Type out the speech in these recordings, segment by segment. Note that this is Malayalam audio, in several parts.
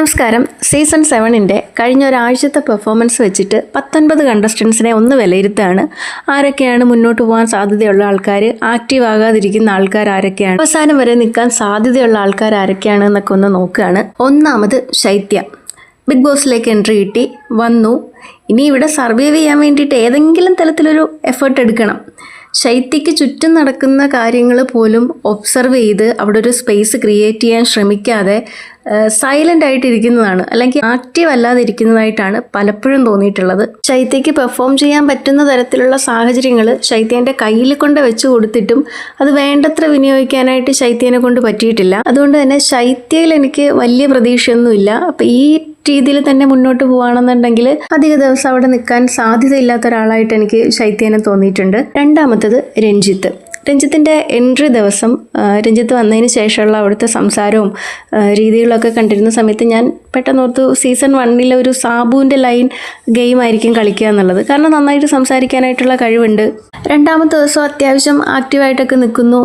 നമസ്കാരം. സീസൺ 7 കഴിഞ്ഞ ഒരാഴ്ചത്തെ പെർഫോമൻസ് വെച്ചിട്ട് 19 കണ്ടസ്റ്റൻസിനെ ഒന്ന് വിലയിരുത്തുകയാണ്. ആരൊക്കെയാണ് മുന്നോട്ട് പോകാൻ സാധ്യതയുള്ള ആൾക്കാർ, ആക്റ്റീവ് ആകാതിരിക്കുന്ന ആൾക്കാർ ആരൊക്കെയാണ്, അവസാനം വരെ നിൽക്കാൻ സാധ്യതയുള്ള ആൾക്കാർ ആരൊക്കെയാണ് എന്നൊക്കെ ഒന്ന് നോക്കുകയാണ്. ഒന്നാമത് ശൈത്യ. ബിഗ് ബോസിലേക്ക് എൻട്രി കിട്ടി, വന്നു. ഇനി ഇവിടെ സർവൈവ് ചെയ്യാൻ വേണ്ടിയിട്ട് ഏതെങ്കിലും തരത്തിലൊരു എഫേർട്ട് എടുക്കണം. ശൈത്യയ്ക്ക് ചുറ്റും നടക്കുന്ന കാര്യങ്ങൾ പോലും ഒബ്സർവ് ചെയ്ത് അവിടെ ഒരു സ്പേസ് ക്രിയേറ്റ് ചെയ്യാൻ ശ്രമിക്കാതെ സൈലൻ്റ് ആയിട്ടിരിക്കുന്നതാണ്, അല്ലെങ്കിൽ ആക്റ്റീവ് അല്ലാതെ ഇരിക്കുന്നതായിട്ടാണ് പലപ്പോഴും തോന്നിയിട്ടുള്ളത്. ശൈത്യയ്ക്ക് പെർഫോം ചെയ്യാൻ പറ്റുന്ന തരത്തിലുള്ള സാഹചര്യങ്ങൾ ശൈത്യൻ്റെ കയ്യിൽ കൊണ്ട് വെച്ച് കൊടുത്തിട്ടും അത് വേണ്ടത്ര വിനിയോഗിക്കാനായിട്ട് ശൈത്യനെ കൊണ്ട് പറ്റിയിട്ടില്ല. അതുകൊണ്ട് തന്നെ ശൈത്യയിൽ എനിക്ക് വലിയ പ്രതീക്ഷയൊന്നുമില്ല. അപ്പം ഈ രീതിയിൽ തന്നെ മുന്നോട്ട് പോവുകയാണെന്നുണ്ടെങ്കിൽ അധിക ദിവസം അവിടെ നിൽക്കാൻ സാധ്യതയില്ലാത്ത ഒരാളായിട്ട് എനിക്ക് ശൈത്യനെ തോന്നിയിട്ടുണ്ട്. രണ്ടാമത്തത് രഞ്ജിത്തിൻ്റെ എൻട്രി ദിവസം രഞ്ജിത്ത് വന്നതിന് ശേഷമുള്ള അവിടുത്തെ സംസാരവും രീതികളൊക്കെ കണ്ടിരുന്ന സമയത്ത് ഞാൻ പെട്ടെന്ന് ഓർത്തു സീസൺ 1 ഒരു സാബുവിൻ്റെ ലൈൻ ഗെയിം ആയിരിക്കും കളിക്കുക എന്നുള്ളത്. കാരണം നന്നായിട്ട് സംസാരിക്കാനായിട്ടുള്ള കഴിവുണ്ട്. രണ്ടാമത്തെ ദിവസം അത്യാവശ്യം ആക്റ്റീവായിട്ടൊക്കെ നിൽക്കുന്നു.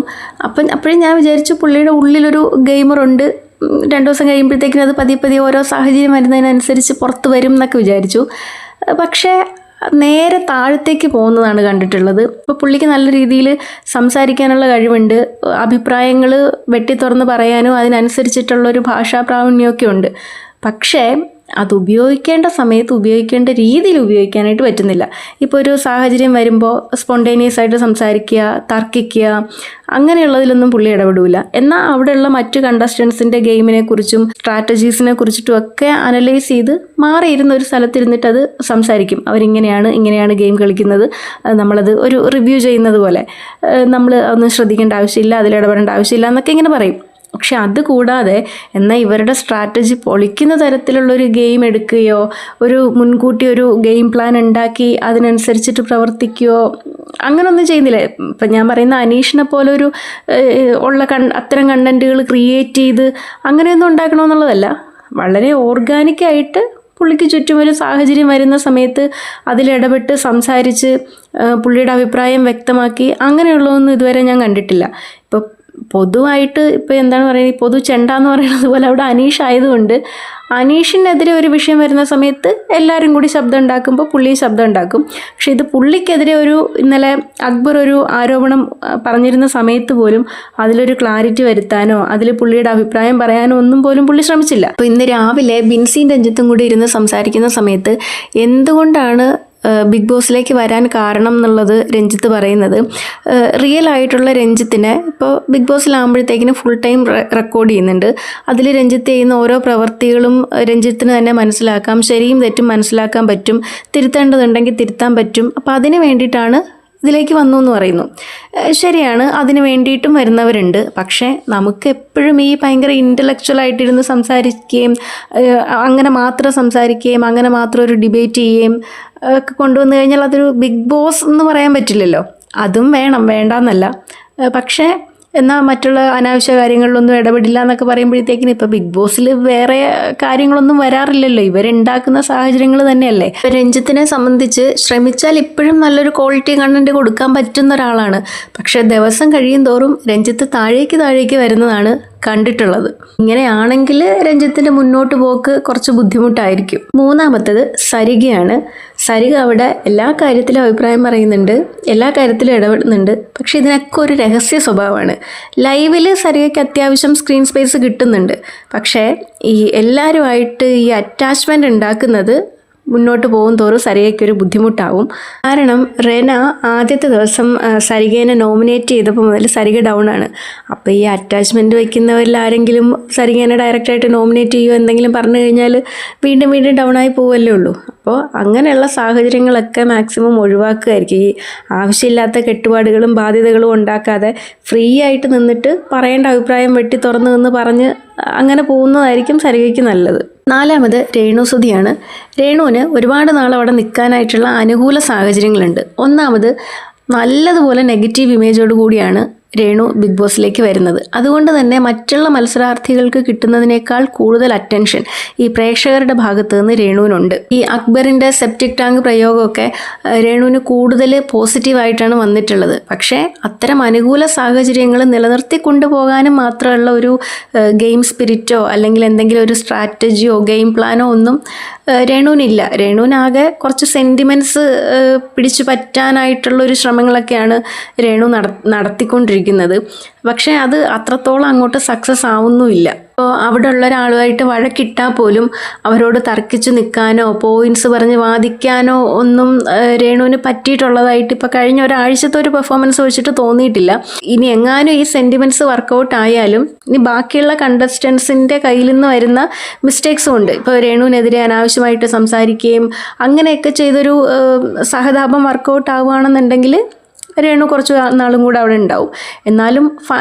അപ്പോഴും ഞാൻ വിചാരിച്ചു പുള്ളിയുടെ ഉള്ളിലൊരു ഗെയിമറുണ്ട്, 2 ദിവസം കഴിയുമ്പോഴത്തേക്കിനും അത് പതിയെ ഓരോ സാഹചര്യം വരുന്നതിനനുസരിച്ച് പുറത്ത് വരും എന്നൊക്കെ വിചാരിച്ചു. പക്ഷേ നേരെ താഴത്തേക്ക് പോകുന്നതാണ് കണ്ടിട്ടുള്ളത്. ഇപ്പോൾ പുള്ളിക്ക് നല്ല രീതിയിൽ സംസാരിക്കാനുള്ള കഴിവുണ്ട്, അഭിപ്രായങ്ങൾ വെട്ടി തുറന്ന് പറയാനും അതിനനുസരിച്ചിട്ടുള്ളൊരു ഭാഷാ പ്രാവീണ്യമൊക്കെ ഉണ്ട്. പക്ഷേ അത് ഉപയോഗിക്കേണ്ട സമയത്ത് ഉപയോഗിക്കേണ്ട രീതിയിൽ ഉപയോഗിക്കാനായിട്ട് പറ്റുന്നില്ല. ഇപ്പോൾ ഒരു സാഹചര്യം വരുമ്പോൾ സ്പോണ്ടേനിയസ് ആയിട്ട് സംസാരിക്കുക, തർക്കിക്കുക, അങ്ങനെയുള്ളതിലൊന്നും പുള്ളി ഇടപെടില്ല. എന്നാൽ അവിടെയുള്ള മറ്റു കണ്ടസ്റ്റൻസിൻ്റെ ഗെയിമിനെ കുറിച്ചും സ്ട്രാറ്റജീസിനെ കുറിച്ചിട്ടും ഒക്കെ അനലൈസ് ചെയ്ത് മാറിയിരുന്ന ഒരു സ്ഥലത്തിരുന്നിട്ട് അത് സംസാരിക്കും. ഇങ്ങനെയാണ് ഗെയിം കളിക്കുന്നത്, നമ്മളത് ഒരു റിവ്യൂ ചെയ്യുന്നത് പോലെ, നമ്മൾ ഒന്നും ശ്രദ്ധിക്കേണ്ട ആവശ്യമില്ല, അതിലിടപെടേണ്ട ആവശ്യമില്ല എന്നൊക്കെ ഇങ്ങനെ പറയും. പക്ഷെ അത് കൂടാതെ എന്നാൽ ഇവരുടെ സ്ട്രാറ്റജി പൊളിക്കുന്ന തരത്തിലുള്ളൊരു ഗെയിം എടുക്കുകയോ മുൻകൂട്ടി ഒരു ഗെയിം പ്ലാൻ ഉണ്ടാക്കി അതിനനുസരിച്ചിട്ട് പ്രവർത്തിക്കുകയോ അങ്ങനെയൊന്നും ചെയ്യുന്നില്ല. ഇപ്പം ഞാൻ പറയുന്ന അനീഷിനെ പോലെ അത്തരം കണ്ടൻറ്റുകൾ ക്രിയേറ്റ് ചെയ്ത് അങ്ങനെയൊന്നും ഉണ്ടാക്കണമെന്നുള്ളതല്ല. വളരെ ഓർഗാനിക്കായിട്ട് പുള്ളിക്ക് ചുറ്റും ഒരു സാഹചര്യം വരുന്ന സമയത്ത് അതിലിടപെട്ട് സംസാരിച്ച് പുള്ളിയുടെ അഭിപ്രായം വ്യക്തമാക്കി അങ്ങനെയുള്ളതൊന്നും ഇതുവരെ ഞാൻ കണ്ടിട്ടില്ല. ഇപ്പോൾ പൊതുവായിട്ട് എന്താണ് പറയുന്നത്, പൊതു ചെണ്ട എന്ന് പറയുന്നത് പോലെ അവിടെ അനീഷ് ആയതുകൊണ്ട് അനീഷിനെതിരെ ഒരു വിഷയം വരുന്ന സമയത്ത് എല്ലാവരും കൂടി ശബ്ദം ഉണ്ടാക്കുമ്പോൾ പുള്ളി ശബ്ദം ഉണ്ടാക്കും. പക്ഷേ ഇത് പുള്ളിക്കെതിരെ ഇന്നലെ അക്ബർ ഒരു ആരോപണം പറഞ്ഞിരുന്ന സമയത്ത് പോലും അതിലൊരു ക്ലാരിറ്റി വരുത്താനോ അതിൽ പുള്ളിയുടെ അഭിപ്രായം പറയാനോ ഒന്നും പോലും പുള്ളി ശ്രമിച്ചില്ല. അപ്പോൾ ഇന്ന് രാവിലെ ബിൻസിയും രഞ്ജിത്തും കൂടി ഇരുന്ന് സംസാരിക്കുന്ന സമയത്ത് എന്തുകൊണ്ടാണ് ബിഗ് ബോസിലേക്ക് വരാൻ കാരണം എന്നുള്ളത് രഞ്ജിത്ത് പറയുന്നത്, റിയൽ ആയിട്ടുള്ള രഞ്ജിത്തിനെ ഇപ്പോൾ ബിഗ് ബോസിലാകുമ്പോഴത്തേക്കിനും ഫുൾ ടൈം റെക്കോർഡ് ചെയ്യുന്നുണ്ട്. അതിൽ രഞ്ജിത്ത് ചെയ്യുന്ന ഓരോ പ്രവർത്തികളും രഞ്ജിത്തിന് തന്നെ മനസ്സിലാക്കാം, ശരിയും തെറ്റും മനസ്സിലാക്കാൻ പറ്റും, തിരുത്തേണ്ടതുണ്ടെങ്കിൽ തിരുത്താൻ പറ്റും. അപ്പോൾ അതിന് വേണ്ടിയിട്ടാണ് ഇതിലേക്ക് വന്നു എന്ന് പറയുന്നു. ശരിയാണ്, അതിന് വേണ്ടിയിട്ടും വരുന്നവരുണ്ട്. പക്ഷേ നമുക്ക് എപ്പോഴും ഈ ഭയങ്കര ഇൻ്റലക്ച്വലായിട്ടിരുന്ന് സംസാരിക്കുകയും അങ്ങനെ മാത്രം സംസാരിക്കുകയും അങ്ങനെ മാത്രം ഒരു ഡിബേറ്റ് ചെയ്യുകയും ഒക്കെ കൊണ്ടുവന്നു കഴിഞ്ഞാൽ അതൊരു ബിഗ് ബോസ് എന്ന് പറയാൻ പറ്റില്ലല്ലോ. അതും വേണ്ടാന്നല്ല. പക്ഷേ എന്നാൽ മറ്റുള്ള അനാവശ്യ കാര്യങ്ങളിലൊന്നും ഇടപെടില്ല എന്നൊക്കെ പറയുമ്പോഴത്തേക്കിനും ഇപ്പോൾ ബിഗ് ബോസിൽ വേറെ കാര്യങ്ങളൊന്നും വരാറില്ലല്ലോ, ഇവരുണ്ടാക്കുന്ന സാഹചര്യങ്ങൾ തന്നെയല്ലേ. രഞ്ജിത്തിനെ സംബന്ധിച്ച് ശ്രമിച്ചാൽ ഇപ്പോഴും നല്ലൊരു ക്വാളിറ്റി കണ്ടന്റ് കൊടുക്കാൻ പറ്റുന്ന ഒരാളാണ്. പക്ഷേ ദിവസം കഴിയും തോറും രഞ്ജിത്ത് താഴേക്ക് വരുന്നതാണ് കണ്ടിട്ടുള്ളത്. ഇങ്ങനെയാണെങ്കിൽ രഞ്ജിത്തിൻ്റെ മുന്നോട്ട് പോക്ക് കുറച്ച് ബുദ്ധിമുട്ടായിരിക്കും. മൂന്നാമത്തത് സരികയാണ്. സരിക അവിടെ എല്ലാ കാര്യത്തിലും അഭിപ്രായം പറയുന്നുണ്ട്, എല്ലാ കാര്യത്തിലും ഇടപെടുന്നുണ്ട്. പക്ഷേ ഇതിനൊക്കെ ഒരു രഹസ്യ സ്വഭാവമാണ്. ലൈവിൽ സരികയ്ക്ക് അത്യാവശ്യം സ്ക്രീൻ സ്പേസ് കിട്ടുന്നുണ്ട്. പക്ഷേ ഈ എല്ലാവരുമായിട്ട് ഈ അറ്റാച്ച്മെൻ്റ് ഉണ്ടാക്കുന്നത് മുന്നോട്ട് പോകും തോറും സരികയ്ക്കൊരു ബുദ്ധിമുട്ടാവും. കാരണം റെന ആദ്യത്തെ ദിവസം സരികേനെ നോമിനേറ്റ് ചെയ്തപ്പോൾ മുതൽ സരിക ഡൗൺ ആണ്. അപ്പോൾ ഈ അറ്റാച്ച്മെൻറ്റ് വയ്ക്കുന്നവരിൽ ആരെങ്കിലും സരികേനെ ഡയറക്റ്റായിട്ട് നോമിനേറ്റ് ചെയ്യുമോ എന്തെങ്കിലും പറഞ്ഞു കഴിഞ്ഞാൽ വീണ്ടും ഡൗൺ ആയി പോവല്ലേ ഉള്ളൂ. അപ്പോൾ അങ്ങനെയുള്ള സാഹചര്യങ്ങളൊക്കെ മാക്സിമം ഒഴിവാക്കുകയായിരിക്കും. ഈ ആവശ്യമില്ലാത്ത കെട്ടുപാടുകളും ബാധ്യതകളും ഉണ്ടാക്കാതെ ഫ്രീ ആയിട്ട് നിന്നിട്ട് പറയേണ്ട അഭിപ്രായം വെട്ടി തുറന്ന് നിന്ന് പറഞ്ഞ് അങ്ങനെ പോകുന്നതായിരിക്കും സരികയ്ക്ക് നല്ലത്. നാലാമത് രേണുസുതിയാണ്. രേണുവിന് ഒരുപാട് നാൾ അവിടെ നിൽക്കാനായിട്ടുള്ള അനുകൂല സാഹചര്യങ്ങളുണ്ട്. ഒന്നാമത് നല്ലതുപോലെ നെഗറ്റീവ് ഇമേജോട് കൂടിയാണ് രേണു ബിഗ് ബോസിലേക്ക് വരുന്നത്. അതുകൊണ്ട് തന്നെ മറ്റുള്ള മത്സരാർത്ഥികൾക്ക് കിട്ടുന്നതിനേക്കാൾ കൂടുതൽ അറ്റൻഷൻ ഈ പ്രേക്ഷകരുടെ ഭാഗത്ത് നിന്ന് രേണുവിനുണ്ട്. ഈ അക്ബറിൻ്റെ സെപ്റ്റിക് ടാങ്ക് പ്രയോഗമൊക്കെ രേണുവിന് കൂടുതൽ പോസിറ്റീവായിട്ടാണ് വന്നിട്ടുള്ളത്. പക്ഷേ അത്തരം അനുകൂല സാഹചര്യങ്ങൾ നിലനിർത്തി കൊണ്ടുപോകാനും മാത്രമുള്ള ഒരു ഗെയിം സ്പിരിറ്റോ അല്ലെങ്കിൽ എന്തെങ്കിലും ഒരു സ്ട്രാറ്റജിയോ ഗെയിം പ്ലാനോ ഒന്നും രേണുവിനില്ല. രേണുവിനാകെ കുറച്ച് സെൻറ്റിമെൻറ്റ്സ് പിടിച്ചു പറ്റാനായിട്ടുള്ളൊരു ശ്രമങ്ങളൊക്കെയാണ് രേണു നടത്തിക്കൊണ്ടിരിക്കുന്നത്. പക്ഷേ അത് അത്രത്തോളം അങ്ങോട്ട് സക്സസ് ആവുന്നുമില്ല. അപ്പോൾ അവിടെ ഉള്ള ഒരാളുമായിട്ട് വഴക്കിട്ടാൽ പോലും അവരോട് തർക്കിച്ച് നിൽക്കാനോ പോയിൻറ്റ്സ് പറഞ്ഞ് വാദിക്കാനോ ഒന്നും രേണുവിന് പറ്റിയിട്ടുള്ളതായിട്ട് ഇപ്പോൾ കഴിഞ്ഞ ഒരാഴ്ചത്തെ ഒരു പെർഫോമൻസ് വെച്ചിട്ട് തോന്നിയിട്ടില്ല. ഇനി എങ്ങാനും ഈ സെൻറ്റിമെൻറ്റ്സ് വർക്കൗട്ട് ആയാലും ഇനി ബാക്കിയുള്ള കണ്ടസ്റ്റൻസിൻ്റെ കയ്യിൽ നിന്ന് വരുന്ന മിസ്റ്റേക്സും ഉണ്ട്. ഇപ്പോൾ രേണുവിനെതിരെ അനാവശ്യമായിട്ട് സംസാരിക്കുകയും അങ്ങനെയൊക്കെ ചെയ്തൊരു സഹതാപം വർക്കൗട്ട് ആവുകയാണെന്നുണ്ടെങ്കിൽ രേണു കുറച്ച് നാളും കൂടെ അവിടെ ഉണ്ടാവും. എന്നാലും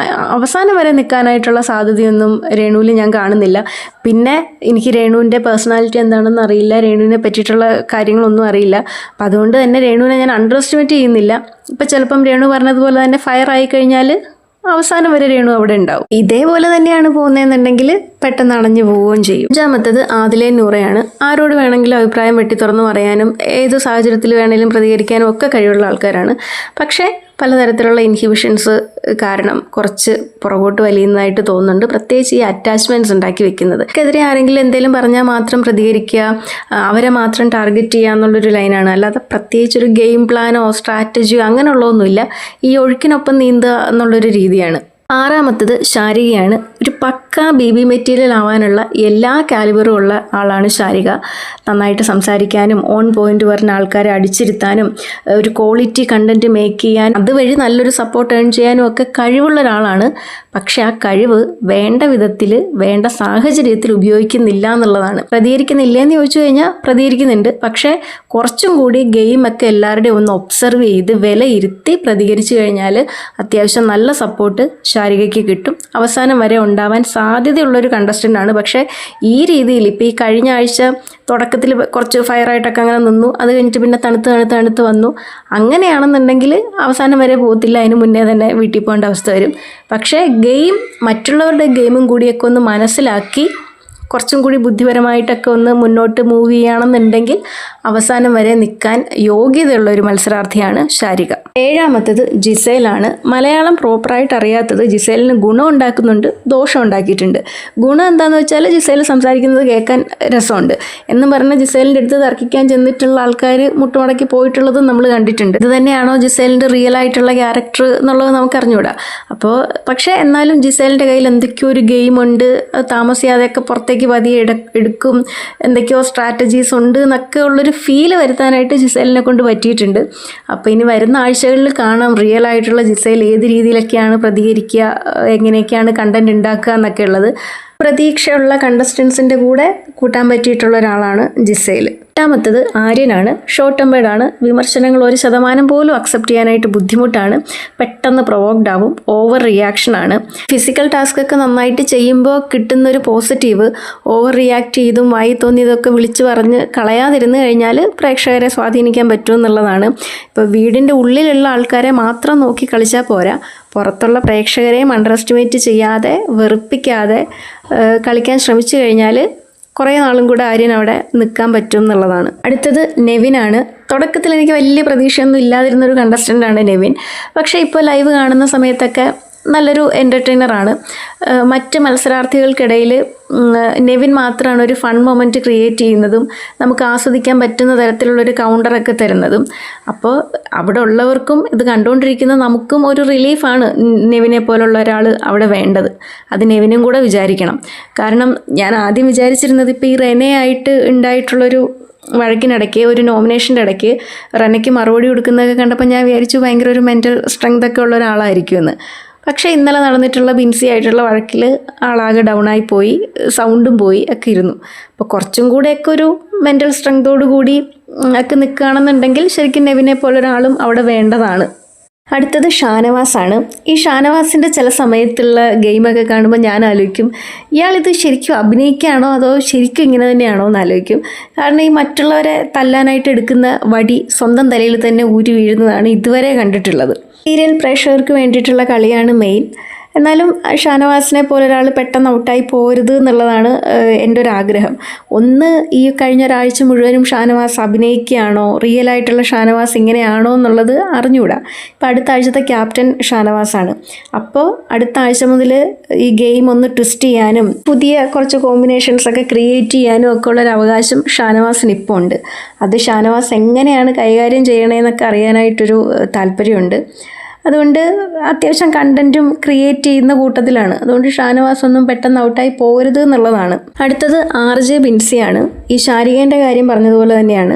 അവസാനം വരെ നിൽക്കാനായിട്ടുള്ള സാധ്യതയൊന്നും രേണുവിൽ ഞാൻ കാണുന്നില്ല. പിന്നെ എനിക്ക് രേണുവിൻ്റെ പേഴ്സണാലിറ്റി എന്താണെന്ന് അറിയില്ല, രേണുവിനെ പറ്റിയിട്ടുള്ള കാര്യങ്ങളൊന്നും അറിയില്ല. അപ്പം അതുകൊണ്ട് തന്നെ രേണുവിനെ ഞാൻ അണ്ടർ എസ്റ്റിമേറ്റ് ചെയ്യുന്നില്ല. ഇപ്പം ചിലപ്പം രേണു പറഞ്ഞതുപോലെ തന്നെ ഫയർ ആയി കഴിഞ്ഞാൽ അവസാനം വരെ രേണു അവിടെ ഉണ്ടാവും. ഇതേപോലെ തന്നെയാണ് പോകുന്നതെന്നുണ്ടെങ്കിൽ പെട്ടെന്ന് അണഞ്ഞു പോവുകയും ചെയ്യും. അഞ്ചാമത്തത് ആദിലെ നൂറയാണ്. ആരോട് വേണമെങ്കിലും അഭിപ്രായം വെട്ടി തുറന്നു പറയാനും ഏത് സാഹചര്യത്തിൽ വേണമെങ്കിലും പ്രതികരിക്കാനും ഒക്കെ കഴിവുള്ള ആൾക്കാരാണ്. പക്ഷേ പലതരത്തിലുള്ള ഇൻഹിബിഷൻസ് കാരണം കുറച്ച് പുറകോട്ട് വലിയുന്നതായിട്ട് തോന്നുന്നുണ്ട്. പ്രത്യേകിച്ച് ഈ അറ്റാച്ച്മെൻറ്റ്സ് ഉണ്ടാക്കി വെക്കുന്നത്. എതിരെ ആരെങ്കിലും എന്തെങ്കിലും പറഞ്ഞാൽ മാത്രം പ്രതികരിക്കുക, അവരെ മാത്രം ടാർഗറ്റ് ചെയ്യുക എന്നുള്ളൊരു ലൈനാണ്. അല്ലാതെ പ്രത്യേകിച്ചൊരു ഗെയിം പ്ലാനോ സ്ട്രാറ്റജിയോ അങ്ങനെയുള്ളതൊന്നുമില്ല. ഈ ഒഴുക്കിനൊപ്പം നീന്തുക എന്നുള്ളൊരു രീതിയാണ്. ആറാമത്തത് ശാരികയാണ്. ഒരു പക്ക ബേബി മെറ്റീരിയൽ ആവാനുള്ള എല്ലാ കാലിബറും ഉള്ള ആളാണ് ശാരിക. നന്നായിട്ട് സംസാരിക്കാനും ഓൺ പോയിന്റ് പറഞ്ഞ ആൾക്കാരെ അടിച്ചിരുത്താനും ഒരു ക്വാളിറ്റി കണ്ടന്റ് മേക്ക് ചെയ്യാൻ അതുവഴി നല്ലൊരു സപ്പോർട്ട് ഏൺ ചെയ്യാനും ഒക്കെ കഴിവുള്ള ഒരാളാണ്. പക്ഷെ ആ കഴിവ് വേണ്ട വിധത്തിൽ വേണ്ട സാഹചര്യത്തിൽ ഉപയോഗിക്കുന്നില്ല എന്നുള്ളതാണ്. പ്രതികരിക്കുന്നില്ലെന്ന് ചോദിച്ചു കഴിഞ്ഞാൽ പ്രതികരിക്കുന്നുണ്ട്. പക്ഷേ കുറച്ചും കൂടി ഗെയിമൊക്കെ എല്ലാവരുടെയും ഒന്ന് ഒബ്സർവ് ചെയ്ത് വിലയിരുത്തി പ്രതികരിച്ചു കഴിഞ്ഞാൽ അത്യാവശ്യം നല്ല സപ്പോർട്ട് ശാരികയ്ക്ക് കിട്ടും. അവസാനം വരെ ഉണ്ടാവാൻ സാധ്യതയുള്ളൊരു കണ്ടസ്റ്റൻ്റാണ്. പക്ഷേ ഈ രീതിയിൽ ഇപ്പോൾ ഈ കഴിഞ്ഞ ആഴ്ച തുടക്കത്തിൽ കുറച്ച് ഫയറായിട്ടൊക്കെ അങ്ങനെ നിന്നു, അത് കഴിഞ്ഞിട്ട് പിന്നെ തണുത്ത് വന്നു. അങ്ങനെയാണെന്നുണ്ടെങ്കിൽ അവസാനം വരെ പോകത്തില്ല, അതിന് മുന്നേ തന്നെ വീട്ടിൽ പോകേണ്ട അവസ്ഥ വരും. പക്ഷേ ഗെയിം മറ്റുള്ളവരുടെ ഗെയിമും കൂടിയൊക്കെ ഒന്ന് മനസ്സിലാക്കി കുറച്ചും കൂടി ബുദ്ധിപരമായിട്ടൊക്കെ ഒന്ന് മുന്നോട്ട് മൂവ് ചെയ്യുകയാണെന്നുണ്ടെങ്കിൽ അവസാനം വരെ നിൽക്കാൻ യോഗ്യതയുള്ള ഒരു മത്സരാർത്ഥിയാണ് ശാരിക. ഏഴാമത്തത് ജിസേലാണ്. മലയാളം പ്രോപ്പറായിട്ട് അറിയാത്തത് ജിസേലിന് ഗുണം ഉണ്ടാക്കുന്നുണ്ട്, ദോഷം ഉണ്ടാക്കിയിട്ടുണ്ട്. ഗുണം എന്താണെന്ന് വെച്ചാൽ ജിസേൽ സംസാരിക്കുന്നത് കേൾക്കാൻ രസമുണ്ട് എന്നും പറഞ്ഞ് ജിസേലിൻ്റെ അടുത്ത് തർക്കിക്കാൻ ചെന്നിട്ടുള്ള ആൾക്കാർ മുട്ടുമടക്കി പോയിട്ടുള്ളതും നമ്മൾ കണ്ടിട്ടുണ്ട്. ഇത് തന്നെയാണോ ജിസേലിൻ്റെ റിയൽ ആയിട്ടുള്ള ക്യാരക്ടർ എന്നുള്ളത് നമുക്ക് അറിഞ്ഞുകൂടാ. അപ്പോൾ പക്ഷേ എന്നാലും ജിസേലിൻ്റെ കയ്യിൽ എന്തൊക്കെയോ ഒരു ഗെയിമുണ്ട്, താമസിയാതെയൊക്കെ പുറത്തേക്ക് പതിയെ എടുക്കും, എന്തൊക്കെയോ സ്ട്രാറ്റജീസ് ഉണ്ട് എന്നൊക്കെ ഉള്ളൊരു ഫീല് വരുത്താനായിട്ട് ജിസേലിനെ കൊണ്ട് പറ്റിയിട്ടുണ്ട്. അപ്പോൾ ഇനി വരുന്ന ആഴ്ചകളിൽ കാണാം റിയൽ ആയിട്ടുള്ള ജിസേൽ ഏത് രീതിയിലൊക്കെയാണ് പ്രതികരിക്കുക, എങ്ങനെയൊക്കെയാണ് കണ്ടന്റ് ഉണ്ടാക്കുക എന്നൊക്കെ ഉള്ളത്. പ്രതീക്ഷയുള്ള കണ്ടസ്റ്റൻസിൻ്റെ കൂടെ കൂട്ടാൻ പറ്റിയിട്ടുള്ള ഒരാളാണ് ജിസേൽ. എട്ടാമത്തത് ആര്യനാണ്. ഷോർട്ട് ടെമ്പേർഡാണ്. വിമർശനങ്ങൾ 1% പോലും അക്സെപ്റ്റ് ചെയ്യാനായിട്ട് ബുദ്ധിമുട്ടാണ്. പെട്ടെന്ന് പ്രൊവോക്ഡ് ആവും. ഓവർ റിയാക്ഷനാണ്. ഫിസിക്കൽ ടാസ്ക് ഒക്കെ നന്നായിട്ട് ചെയ്യുമ്പോൾ കിട്ടുന്നൊരു പോസിറ്റീവ് ഓവർ റിയാക്ട് ചെയ്തും വായി തോന്നിയതൊക്കെ വിളിച്ചു പറഞ്ഞ് കളയാതിരുന്ന് കഴിഞ്ഞാൽ പ്രേക്ഷകരെ സ്വാധീനിക്കാൻ പറ്റുമെന്നുള്ളതാണ്. ഇപ്പോൾ വീടിൻ്റെ ഉള്ളിലുള്ള ആൾക്കാരെ മാത്രം നോക്കി കളിച്ചാൽ പോരാ, പുറത്തുള്ള പ്രേക്ഷകരെയും അണ്ടർ എസ്റ്റിമേറ്റ് ചെയ്യാതെ വെറുപ്പിക്കാതെ കളിക്കാൻ ശ്രമിച്ചു കഴിഞ്ഞാൽ കുറേ നാളും കൂടെ ആര്യൻ അവിടെ നിൽക്കാൻ പറ്റും എന്നുള്ളതാണ്. അടുത്തത് നെവിനാണ്. തുടക്കത്തിൽ എനിക്ക് വലിയ പ്രതീക്ഷയൊന്നും ഇല്ലാതിരുന്നൊരു കണ്ടസ്റ്റൻ്റാണ് നെവിൻ. പക്ഷേ ഇപ്പോൾ ലൈവ് കാണുന്ന സമയത്തൊക്കെ നല്ലൊരു എൻ്റർടൈനറാണ്. മറ്റ് മത്സരാർത്ഥികൾക്കിടയിൽ നെവിൻ മാത്രമാണ് ഒരു ഫൺ മൊമെൻറ്റ് ക്രിയേറ്റ് ചെയ്യുന്നതും നമുക്ക് ആസ്വദിക്കാൻ പറ്റുന്ന തരത്തിലുള്ളൊരു കൗണ്ടറൊക്കെ തരുന്നതും. അപ്പോൾ അവിടെ ഉള്ളവർക്കും ഇത് കണ്ടുകൊണ്ടിരിക്കുന്ന നമുക്കും ഒരു റിലീഫാണ് നെവിനെ പോലുള്ള ഒരാൾ അവിടെ വേണ്ടത്. അത് നെവിനും കൂടെ വിചാരിക്കണം. കാരണം ഞാൻ ആദ്യം വിചാരിച്ചിരുന്നത് ഇപ്പോൾ ഈ റെനെ ആയിട്ട് ഉണ്ടായിട്ടുള്ളൊരു വഴക്കിനിടയ്ക്ക് ഒരു നോമിനേഷൻ്റെ ഇടയ്ക്ക് റെനയ്ക്ക് മറുപടി കൊടുക്കുന്നതൊക്കെ കണ്ടപ്പോൾ ഞാൻ വിചാരിച്ചു ഭയങ്കര ഒരു മെൻ്റൽ സ്ട്രെങ്ത് ഒക്കെ ഉള്ള ഒരാളായിരിക്കുമെന്ന്. പക്ഷേ ഇന്നലെ നടന്നിട്ടുള്ള ബിൻസി ആയിട്ടുള്ള വഴക്കിൽ ആളാകെ ഡൗണായി പോയി, സൗണ്ടും പോയി ഒക്കെ ഇരുന്നു. അപ്പോൾ കുറച്ചും കൂടെയൊക്കെ ഒരു മെൻ്റൽ സ്ട്രെങ്തോടു കൂടി ഒക്കെ നിൽക്കുകയാണെന്നുണ്ടെങ്കിൽ ശരിക്കും നെവിനെ പോലൊരാളും അവിടെ വേണ്ടതാണ്. അടുത്തത് ഷാനവാസാണ്. ഈ ഷാനവാസിൻ്റെ ചില സമയത്തുള്ള ഗെയിമൊക്കെ കാണുമ്പോൾ ഞാൻ ആലോചിക്കും ഇയാളിത് ശരിക്കും അഭിനയിക്കുകയാണോ അതോ ശരിക്കും ഇങ്ങനെ തന്നെയാണോ എന്ന് ആലോചിക്കും. കാരണം ഈ മറ്റുള്ളവരെ തല്ലാനായിട്ട് എടുക്കുന്ന വടി സ്വന്തം തലയിൽ തന്നെ ഊരി വീഴുന്നതാണ് ഇതുവരെ കണ്ടിട്ടുള്ളത്. സീരിയൽ പ്രേക്ഷകർക്ക് വേണ്ടിയിട്ടുള്ള കളിയാണ് മെയിൻ. എന്നാലും ഷാനവാസിനെ പോലെ ഒരാൾ പെട്ടെന്ന് ഔട്ടായി പോരുത് എന്നുള്ളതാണ് എൻ്റെ ഒരു ആഗ്രഹം. ഒന്ന്, ഈ കഴിഞ്ഞ ഒരാഴ്ച മുഴുവനും ഷാനവാസ് അഭിനയിക്കുകയാണോ, റിയൽ ആയിട്ടുള്ള ഷാനവാസ് ഇങ്ങനെയാണോ എന്നുള്ളത് അറിഞ്ഞുകൂടാ. ഇപ്പോൾ അടുത്ത ആഴ്ചത്തെ ക്യാപ്റ്റൻ ഷാനവാസാണ്. അപ്പോൾ അടുത്ത ആഴ്ച മുതൽ ഈ ഗെയിം ഒന്ന് ട്വിസ്റ്റ് ചെയ്യാനും പുതിയ കുറച്ച് കോമ്പിനേഷൻസ് ഒക്കെ ക്രിയേറ്റ് ചെയ്യാനും ഒക്കെ ഉള്ളൊരു അവകാശം ഷാനവാസിന് ഇപ്പോൾ ഉണ്ട്. അത് ഷാനവാസ് എങ്ങനെയാണ് കൈകാര്യം ചെയ്യണേന്നൊക്കെ അറിയാനായിട്ടൊരു താല്പര്യമുണ്ട്. അതുകൊണ്ട് അത്യാവശ്യം കണ്ടൻറ്റും ക്രിയേറ്റ് ചെയ്യുന്ന കൂട്ടത്തിലാണ്. അതുകൊണ്ട് ഷാനവാസ് ഒന്നും പെട്ടെന്ന് ഔട്ടായി പോകരുത് എന്നുള്ളതാണ്. അടുത്തത് RJ ബിൻസിയാണ്. ഈ ശാരികേൻ്റെ കാര്യം പറഞ്ഞതുപോലെ തന്നെയാണ്.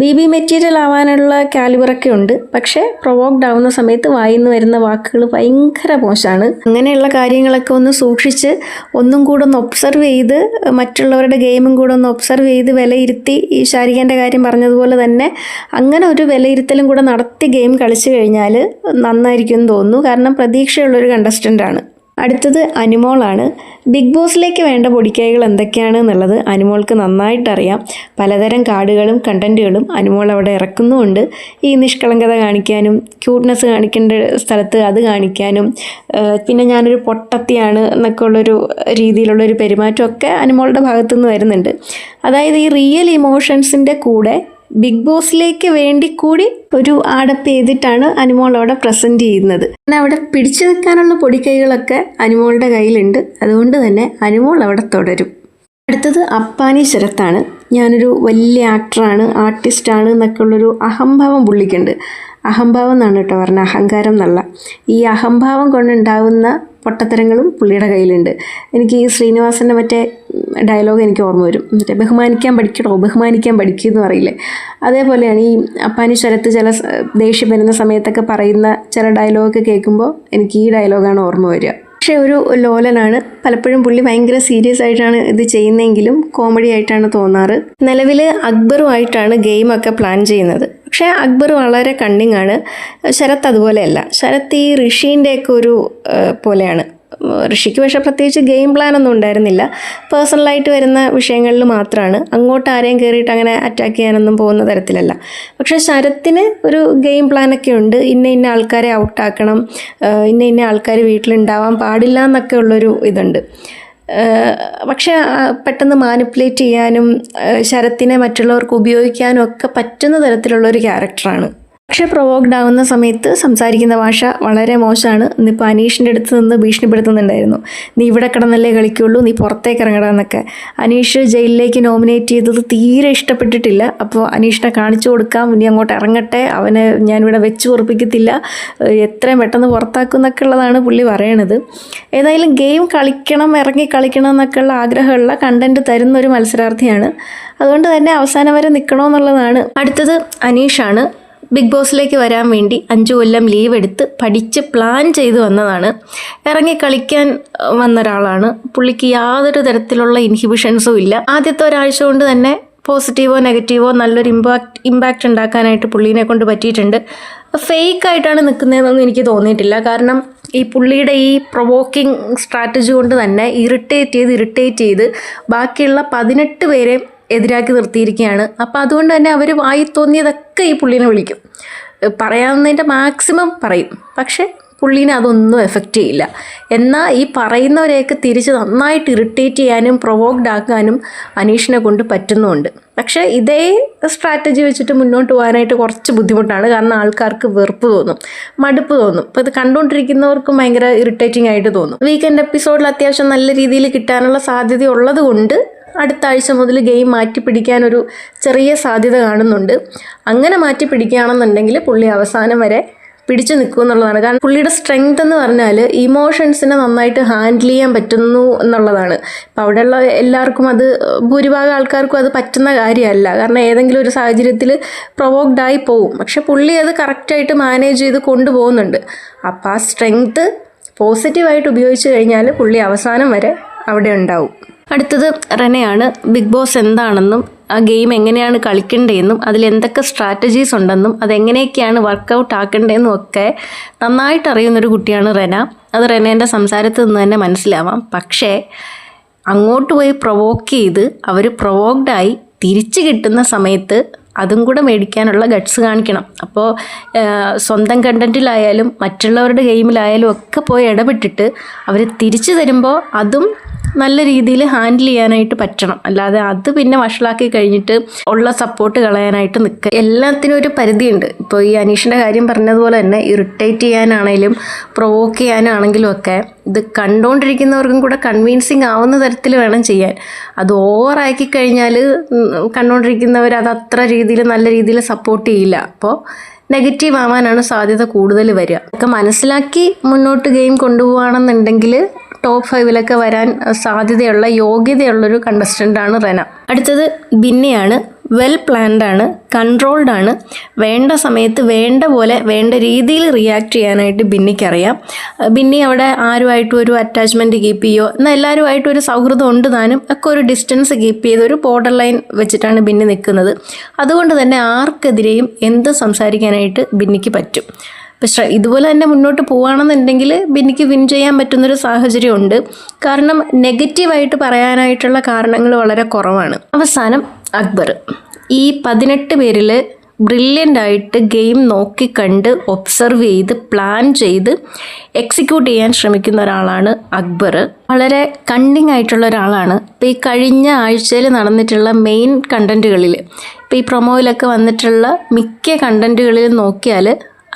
BB മെറ്റീരിയൽ ആവാനുള്ള കാലിബറൊക്കെ ഉണ്ട്. പക്ഷേ പ്രൊവോക്ഡ് ആവുന്ന സമയത്ത് വായിന്ന് വരുന്ന വാക്കുകൾ ഭയങ്കര മോശമാണ്. അങ്ങനെയുള്ള കാര്യങ്ങളൊക്കെ ഒന്ന് സൂക്ഷിച്ച് ഒന്നും കൂടെ ഒന്ന് ഒബ്സർവ് ചെയ്ത്, മറ്റുള്ളവരുടെ ഗെയിമും കൂടെ ഒന്ന് ഒബ്സർവ് ചെയ്ത് വിലയിരുത്തി, ഈ ശാരികേൻ്റെ കാര്യം പറഞ്ഞതുപോലെ തന്നെ അങ്ങനെ ഒരു വിലയിരുത്തലും കൂടെ നടത്തി ഗെയിം കളിച്ചു കഴിഞ്ഞാൽ നന്നായിരിക്കും എന്ന് തോന്നുന്നു. കാരണം പ്രതീക്ഷയുള്ളൊരു കണ്ടസ്റ്റൻ്റാണ്. അടുത്തത് അനുമോളാണ്. ബിഗ് ബോസിലേക്ക് വേണ്ട പൊടിക്കൈകൾ എന്തൊക്കെയാണ് എന്നുള്ളത് അനുമോൾക്ക് നന്നായിട്ടറിയാം. പലതരം കാർഡുകളും കണ്ടൻറ്റുകളും അനുമോൾ അവിടെ ഇറക്കുന്നുമുണ്ട്. ഈ നിഷ്കളങ്കത കാണിക്കാനും ക്യൂട്ട്നെസ് കാണിക്കേണ്ട സ്ഥലത്ത് അത് കാണിക്കാനും പിന്നെ ഞാനൊരു പൊട്ടത്തിയാണ് എന്നൊക്കെ ഉള്ളൊരു രീതിയിലുള്ളൊരു പെരുമാറ്റമൊക്കെ അനുമോളുടെ ഭാഗത്തുനിന്ന് വരുന്നുണ്ട്. അതായത് ഈ റിയൽ ഇമോഷൻസിൻ്റെ കൂടെ ബിഗ് ബോസിലേക്ക് വേണ്ടി കൂടി ഒരു ആഡപ്പ് ചെയ്തിട്ടാണ് അനുമോൾ അവിടെ പ്രസൻറ്റ് ചെയ്യുന്നത്. പിന്നെ അവിടെ പിടിച്ചു നിൽക്കാനുള്ള പൊടിക്കൈകളൊക്കെ അനുമോളുടെ കയ്യിലുണ്ട്. അതുകൊണ്ട് തന്നെ അനുമോൾ അവിടെ തുടരും. അടുത്തത് അപ്പാനി ശരത്താണ്. ഞാനൊരു വലിയ ആക്ടറാണ്, ആർട്ടിസ്റ്റാണ് എന്നൊക്കെ ഉള്ളൊരു അഹംഭാവം പുള്ളിക്കുണ്ട്. അഹംഭാവം എന്നാണ് കേട്ടോ പറഞ്ഞത്, അഹങ്കാരം എന്നല്ല. ഈ അഹംഭാവം കൊണ്ടുണ്ടാകുന്ന പൊട്ടത്തരങ്ങളും പുള്ളിയുടെ കയ്യിലുണ്ട്. എനിക്ക് ഈ ശ്രീനിവാസൻ്റെ മറ്റേ ഡയലോഗ് എനിക്ക് ഓർമ്മ വരും. മറ്റേ ബഹുമാനിക്കാൻ പഠിക്കൂ എന്ന് പറയില്ലേ, അതേപോലെയാണ് ഈ അപ്പാനി ശരത്ത് ചില ദേഷ്യം വരുന്ന സമയത്തൊക്കെ പറയുന്ന ചില ഡയലോഗൊക്കെ കേൾക്കുമ്പോൾ എനിക്ക് ഈ ഡയലോഗാണ് ഓർമ്മ വരിക. പക്ഷേ ഒരു ലോലനാണ്. പലപ്പോഴും പുള്ളി ഭയങ്കര സീരിയസ് ആയിട്ടാണ് ഇത് ചെയ്യുന്നതെങ്കിലും കോമഡി ആയിട്ടാണ് തോന്നാറ്. നിലവിൽ അക്ബറുമായിട്ടാണ് ഗെയിമൊക്കെ പ്ലാൻ ചെയ്യുന്നത്. പക്ഷേ അക്ബർ വളരെ കണ്ണിങ് ആണ്. ശരത്ത് അതുപോലെയല്ല. ശരത്ത് ഈ ഋഷീൻ്റെയൊക്കെ ഒരു പോലെയാണ്. ഋഷിക്ക് പക്ഷേ പ്രത്യേകിച്ച് ഗെയിം പ്ലാനൊന്നും ഉണ്ടായിരുന്നില്ല. പേഴ്സണലായിട്ട് വരുന്ന വിഷയങ്ങളിൽ മാത്രമാണ്. അങ്ങോട്ട് ആരെയും കയറിയിട്ട് അങ്ങനെ അറ്റാക്ക് ചെയ്യാനൊന്നും പോകുന്ന തരത്തിലല്ല. പക്ഷേ ശരത്തിന് ഒരു ഗെയിം പ്ലാനൊക്കെ ഉണ്ട്. ഇന്ന ആൾക്കാരെ ഔട്ടാക്കണം, ഇന്ന ആൾക്കാർ വീട്ടിലുണ്ടാവാൻ പാടില്ല എന്നൊക്കെ ഉള്ളൊരു ഇതുണ്ട്. പക്ഷേ പെട്ടെന്ന് മാനിപ്പുലേറ്റ് ചെയ്യാനും ശരത്തിനെ മറ്റുള്ളവർക്ക് ഉപയോഗിക്കാനും ഒക്കെ പറ്റുന്ന തരത്തിലുള്ളൊരു ക്യാരക്ടറാണ്. പക്ഷേ പ്രൊവോക്ഡ് ആവുന്ന സമയത്ത് സംസാരിക്കുന്ന ഭാഷ വളരെ മോശമാണ്. ഇന്നിപ്പോൾ അനീഷിൻ്റെ അടുത്ത് നിന്ന് ഭീഷണിപ്പെടുത്തുന്നുണ്ടായിരുന്നു. നീ ഇവിടെ കിടന്നല്ലേ കളിക്കുള്ളൂ, നീ പുറത്തേക്ക് ഇറങ്ങടാന്നൊക്കെ. അനീഷ് ജയിലിലേക്ക് നോമിനേറ്റ് ചെയ്തത് തീരെ ഇഷ്ടപ്പെട്ടിട്ടില്ല. അപ്പോൾ അനീഷിനെ കാണിച്ചു കൊടുക്കാം, ഇനി അങ്ങോട്ട് ഇറങ്ങട്ടെ, അവനെ ഞാനിവിടെ വെച്ച് ഉറപ്പിക്കത്തില്ല, എത്രയും പെട്ടെന്ന് പുറത്താക്കും എന്നൊക്കെ ഉള്ളതാണ് പുള്ളി പറയണത്. ഏതായാലും ഗെയിം കളിക്കണം, ഇറങ്ങി കളിക്കണം എന്നൊക്കെയുള്ള ആഗ്രഹമുള്ള കണ്ടൻറ്റ് തരുന്ന ഒരു മത്സരാർത്ഥിയാണ്. അതുകൊണ്ട് തന്നെ അവസാനം വരെ നിൽക്കണമെന്നുള്ളതാണ്. അടുത്തത് അനീഷാണ്. ബിഗ് ബോസിലേക്ക് വരാൻ വേണ്ടി 5 കൊല്ലം ലീവ് എടുത്ത് പഠിച്ച് പ്ലാൻ ചെയ്ത് വന്നതാണ്. ഇറങ്ങി കളിക്കാൻ വന്ന ഒരാളാണ്. പുള്ളിക്ക് യാതൊരു തരത്തിലുള്ള ഇൻഹിബിഷൻസും ഇല്ല. ആദ്യത്തെ ഒരാഴ്ച കൊണ്ട് തന്നെ പോസിറ്റീവോ നെഗറ്റീവോ നല്ലൊരു ഇമ്പാക്റ്റ് ഉണ്ടാക്കാനായിട്ട് പുള്ളീനെ കൊണ്ട് പറ്റിയിട്ടുണ്ട്. ഫേക്കായിട്ടാണ് നിൽക്കുന്നതെന്നൊന്നും എനിക്ക് തോന്നിയിട്ടില്ല. കാരണം ഈ പുള്ളിയുടെ ഈ പ്രൊവോക്കിംഗ് സ്ട്രാറ്റജി കൊണ്ട് തന്നെ ഇറിറ്റേറ്റ് ചെയ്ത് ബാക്കിയുള്ള 18 പേരെ എതിരാക്കി നിർത്തിയിരിക്കുകയാണ്. അപ്പോൾ അതുകൊണ്ട് തന്നെ അവർ വായി തോന്നിയതൊക്കെ ഈ പുള്ളീനെ വിളിക്കും. പറയാവുന്നതിൻ്റെ മാക്സിമം പറയും. പക്ഷേ പുള്ളീനെ അതൊന്നും എഫക്റ്റ് ചെയ്യില്ല. എന്നാൽ ഈ പറയുന്നവരെയൊക്കെ തിരിച്ച് നന്നായിട്ട് ഇറിറ്റേറ്റ് ചെയ്യാനും പ്രൊവോക്ഡ് ആക്കാനും അനീഷിനെ കൊണ്ട് പറ്റുന്നുമുണ്ട്. പക്ഷേ ഇതേ സ്ട്രാറ്റജി വെച്ചിട്ട് മുന്നോട്ട് പോകാനായിട്ട് കുറച്ച് ബുദ്ധിമുട്ടാണ്. കാരണം ആൾക്കാർക്ക് വെറുപ്പ് തോന്നും, മടുപ്പ് തോന്നും. അപ്പോൾ ഇത് കണ്ടുകൊണ്ടിരിക്കുന്നവർക്കും ഭയങ്കര ഇറിറ്റേറ്റിംഗ് ആയിട്ട് തോന്നും. വീക്കെൻഡ് എപ്പിസോഡിൽ അത്യാവശ്യം നല്ല രീതിയിൽ കിട്ടാനുള്ള സാധ്യത ഉള്ളത് കൊണ്ട് അടുത്ത ആഴ്ച മുതൽ ഗെയിം മാറ്റി പിടിക്കാനൊരു ചെറിയ സാധ്യത കാണുന്നുണ്ട്. അങ്ങനെ മാറ്റി പിടിക്കുകയാണെന്നുണ്ടെങ്കിൽ പുള്ളി അവസാനം വരെ പിടിച്ചു നിൽക്കും എന്നുള്ളതാണ്. കാരണം പുള്ളിയുടെ സ്ട്രെങ്ത് എന്ന് പറഞ്ഞാൽ ഇമോഷൻസിനെ നന്നായിട്ട് ഹാൻഡിൽ ചെയ്യാൻ പറ്റുന്നു എന്നുള്ളതാണ്. ഇപ്പോൾ അവിടെയുള്ള എല്ലാവർക്കും അത്, ഭൂരിഭാഗം ആൾക്കാർക്കും അത് പറ്റുന്ന കാര്യമല്ല. കാരണം ഏതെങ്കിലും ഒരു സാഹചര്യത്തിൽ പ്രൊവോക്ഡ് ആയി പോവും. പക്ഷെ പുള്ളി അത് കറക്റ്റായിട്ട് മാനേജ് ചെയ്ത് കൊണ്ടുപോകുന്നുണ്ട്. അപ്പോൾ ആ സ്ട്രെങ്ത് പോസിറ്റീവായിട്ട് ഉപയോഗിച്ച് കഴിഞ്ഞാൽ പുള്ളി അവസാനം വരെ അവിടെ ഉണ്ടാവും. അടുത്തത് റെനയാണ്. ബിഗ് ബോസ് എന്താണെന്നും ആ ഗെയിം എങ്ങനെയാണ് കളിക്കേണ്ടതെന്നും അതിലെന്തൊക്കെ സ്ട്രാറ്റജീസ് ഉണ്ടെന്നും അതെങ്ങനെയൊക്കെയാണ് വർക്കൗട്ട് ആക്കേണ്ടതെന്നും ഒക്കെ നന്നായിട്ട് അറിയുന്നൊരു കുട്ടിയാണ് റെന. അത് റെനേൻ്റെ സംസാരത്തിൽ നിന്ന് തന്നെ മനസ്സിലാവാം. പക്ഷേ അങ്ങോട്ട് പോയി പ്രൊവോക്ക് ചെയ്ത് അവർ പ്രൊവോക്ഡായി തിരിച്ചു കിട്ടുന്ന സമയത്ത് അതും കൂടെ മേടിക്കാനുള്ള ഗട്ട്സ് കാണിക്കണം. അപ്പോൾ സ്വന്തം കണ്ടൻറ്റിലായാലും മറ്റുള്ളവരുടെ ഗെയിമിലായാലും ഒക്കെ പോയി ഇടപെട്ടിട്ട് അവർ തിരിച്ചു തരുമ്പോൾ അതും നല്ല രീതിയിൽ ഹാൻഡിൽ ചെയ്യാനായിട്ട് പറ്റണം. അല്ലാതെ അത് പിന്നെ വഷളാക്കി കഴിഞ്ഞിട്ട് ഉള്ള സപ്പോർട്ട് കളയാനായിട്ട് നിൽക്കുക. എല്ലാത്തിനും ഒരു പരിധിയുണ്ട്. ഇപ്പോൾ ഈ അനീഷിൻ്റെ കാര്യം പറഞ്ഞതുപോലെ തന്നെ ഇറിറ്റേറ്റ് ചെയ്യാനാണെങ്കിലും പ്രൊവോക്ക് ചെയ്യാനാണെങ്കിലും ഒക്കെ ഇത് കണ്ടുകൊണ്ടിരിക്കുന്നവർക്കും കൂടെ കൺവിൻസിങ് ആവുന്ന തരത്തിൽ വേണം ചെയ്യാൻ. അത് ഓവറാക്കി കഴിഞ്ഞാൽ കണ്ടുകൊണ്ടിരിക്കുന്നവർ അത് അത്ര രീതിയിൽ നല്ല രീതിയിൽ സപ്പോർട്ട് ചെയ്യില്ല. അപ്പോൾ നെഗറ്റീവ് ആവാനാണ് സാധ്യത കൂടുതൽ വരിക. ഒക്കെ മനസ്സിലാക്കി മുന്നോട്ട് ഗെയിം കൊണ്ടുപോകുകയാണെന്നുണ്ടെങ്കിൽ ടോപ്പ് 5 വരാൻ സാധ്യതയുള്ള യോഗ്യതയുള്ളൊരു കണ്ടസ്റ്റൻ്റാണ് റെന. അടുത്തത് ബിന്നിയാണ്. വെൽ പ്ലാൻഡ് ആണ്, കൺട്രോൾഡ് ആണ്. വേണ്ട സമയത്ത് വേണ്ട പോലെ വേണ്ട രീതിയിൽ റിയാക്ട് ചെയ്യാനായിട്ട് ബിന്നിക്കറിയാം. ബിന്നി അവിടെ ആരുമായിട്ടും ഒരു അറ്റാച്ച്മെൻറ്റ് കീപ്പ് ചെയ്യുമോ, എന്നാൽ എല്ലാവരുമായിട്ടും ഒരു സൗഹൃദം ഉണ്ട് താനും ഒക്കെ ഒരു ഡിസ്റ്റൻസ് കീപ്പ് ചെയ്ത് ഒരു ബോർഡർ ലൈൻ വെച്ചിട്ടാണ് ബിന്നി നിൽക്കുന്നത്. അതുകൊണ്ട് തന്നെ ആർക്കെതിരെയും എന്ത് സംസാരിക്കാനായിട്ട് ബിന്നിക്ക് പറ്റും. പക്ഷേ ഇതുപോലെ തന്നെ മുന്നോട്ട് പോവുകയാണെന്നുണ്ടെങ്കിൽ ബിന്നിക്ക് വിൻ ചെയ്യാൻ പറ്റുന്നൊരു സാഹചര്യമുണ്ട്. കാരണം നെഗറ്റീവായിട്ട് പറയാനായിട്ടുള്ള കാരണങ്ങൾ വളരെ കുറവാണ്. അവസാനം അക്ബർ. ഈ 18 പേരിൽ ബ്രില്യൻ്റായിട്ട് ഗെയിം നോക്കിക്കണ്ട് ഒബ്സർവ് ചെയ്ത് പ്ലാൻ ചെയ്ത് എക്സിക്യൂട്ട് ചെയ്യാൻ ശ്രമിക്കുന്ന ഒരാളാണ് അക്ബർ. വളരെ കണ്ണിങ് ആയിട്ടുള്ള ഒരാളാണ്. ഇപ്പോൾ ഈ കഴിഞ്ഞ ആഴ്ചയിൽ നടന്നിട്ടുള്ള മെയിൻ കണ്ടൻറ്റുകളിൽ, ഇപ്പോൾ ഈ പ്രൊമോയിലൊക്കെ വന്നിട്ടുള്ള മിക്ക കണ്ടൻറ്റുകളിൽ നോക്കിയാൽ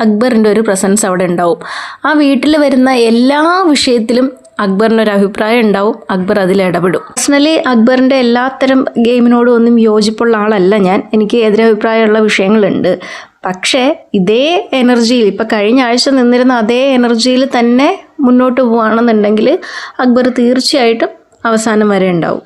അക്ബറിൻ്റെ ഒരു പ്രസൻസ് അവിടെ ഉണ്ടാവും. ആ വീട്ടിൽ വരുന്ന എല്ലാ വിഷയത്തിലും അക്ബറിൻ്റെ ഒരു അഭിപ്രായം ഉണ്ടാവും. അക്ബർ അതിൽ ഇടപെടും. പേഴ്സണലി അക്ബറിൻ്റെ എല്ലാത്തരം ഗെയിമിനോടും ഒന്നും യോജിപ്പുള്ള ആളല്ല ഞാൻ. എനിക്ക് എതിരഭിപ്രായമുള്ള വിഷയങ്ങളുണ്ട്. പക്ഷേ ഇതേ എനർജിയിൽ, ഇപ്പോൾ കഴിഞ്ഞ ആഴ്ച നിന്നിരുന്ന അതേ എനർജിയിൽ തന്നെ മുന്നോട്ട് പോവുകയാണെന്നുണ്ടെങ്കിൽ അക്ബർ തീർച്ചയായിട്ടും അവസാനം വരെ ഉണ്ടാവും.